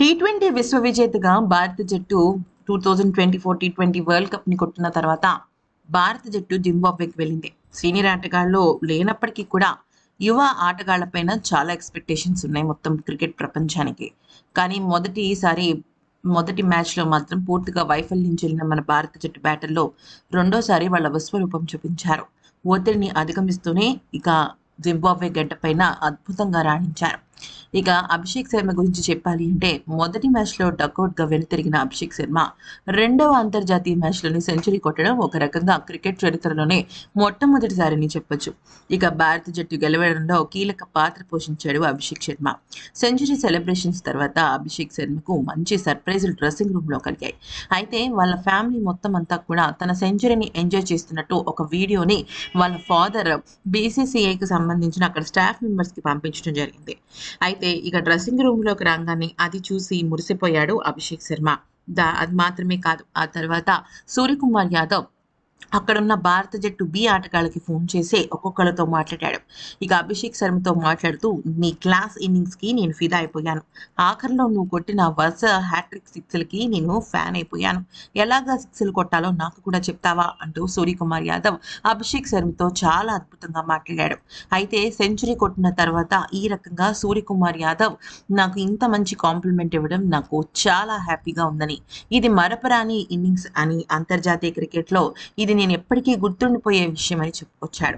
T20 విశ్వ విజేతగా భారత జట్టు 2024 టీ20 వరల్డ్ కప్ ని కొట్టిన తర్వాత భారత జట్టు జింబాబ్వేకి వెళ్ళింది. సీనియర్ ఆటగాళ్ళు లేనప్పటికీ కూడా యువ ఆటగాళ్లపైన చాలా ఎక్స్పెక్టేషన్స్ ఉన్నాయి మొత్తం క్రికెట్ ప్రపంచానికి. కానీ మొదటి మ్యాచ్లో మాత్రం పూర్తిగా వైఫల్యం చెందిన మన భారత జట్టు బ్యాటర్లో రెండోసారి వాళ్ళ విశ్వరూపం చూపించారు. ఒత్తిడిని అధిగమిస్తూనే ఇక జింబాబ్వే గడ్డ పైన అద్భుతంగా రాణించారు. ఇక అభిషేక్ శర్మ గురించి చెప్పాలి అంటే మొదటి మ్యాచ్లో డకౌట్గా వెనుతిరిగిన అభిషేక్ శర్మ రెండవ అంతర్జాతీయ మ్యాచ్లోని సెంచరీ కొట్టడం ఒక రకంగా క్రికెట్ చరిత్రలోనే మొట్టమొదటిసారని చెప్పొచ్చు. ఇక భారత జట్టు గెలవడంలో కీలక పాత్ర పోషించాడు అభిషేక్ శర్మ. సెంచరీ సెలబ్రేషన్స్ తర్వాత అభిషేక్ శర్మకు మంచి సర్ప్రైజులు డ్రెస్సింగ్ రూమ్లో కలిగాయి. అయితే వాళ్ళ ఫ్యామిలీ మొత్తం అంతా కూడా తన సెంచరీని ఎంజాయ్ చేస్తున్నట్టు ఒక వీడియోని వాళ్ళ ఫాదర్ బీసీసీఐకి సంబంధించిన అక్కడ స్టాఫ్ మెంబర్స్కి పంపించడం జరిగింది. అయితే ఇక డ్రెస్సింగ్ రూమ్లోకి రాగానే అది చూసి మురిసిపోయాడు అభిషేక్ శర్మ. అది మాత్రమే కాదు, ఆ తర్వాత సూర్యకుమార్ యాదవ్ అక్కడున్న భారత జట్టు బి ఆటగాళ్ళకి ఫోన్ చేసి ఒక్కొక్కరితో మాట్లాడాడు. ఇక అభిషేక్ శర్మతో మాట్లాడుతూ, నీ క్లాస్ ఇన్నింగ్స్కి నేను ఫిదా అయిపోయాను, ఆఖరిలో నువ్వు కొట్టిన వరుస హ్యాట్రిక్ సిక్స్లకి నేను ఫ్యాన్ అయిపోయాను, ఎలాగా సిక్స్లు కొట్టాలో నాకు కూడా చెప్తావా అంటూ సూర్యకుమార్ యాదవ్ అభిషేక్ శర్మతో చాలా అద్భుతంగా మాట్లాడాడు. అయితే సెంచరీ కొట్టిన తర్వాత ఈ రకంగా సూర్యకుమార్ యాదవ్ నాకు ఇంత మంచి కాంప్లిమెంట్ ఇవ్వడం నాకు చాలా హ్యాపీగా ఉందని, ఇది మరపురాని ఇన్నింగ్స్ అని అంతర్జాతీయ క్రికెట్లో ఇది నేను ఎప్పటికీ గుర్తుండిపోయే విషయం అని చెప్పుకొచ్చాడు.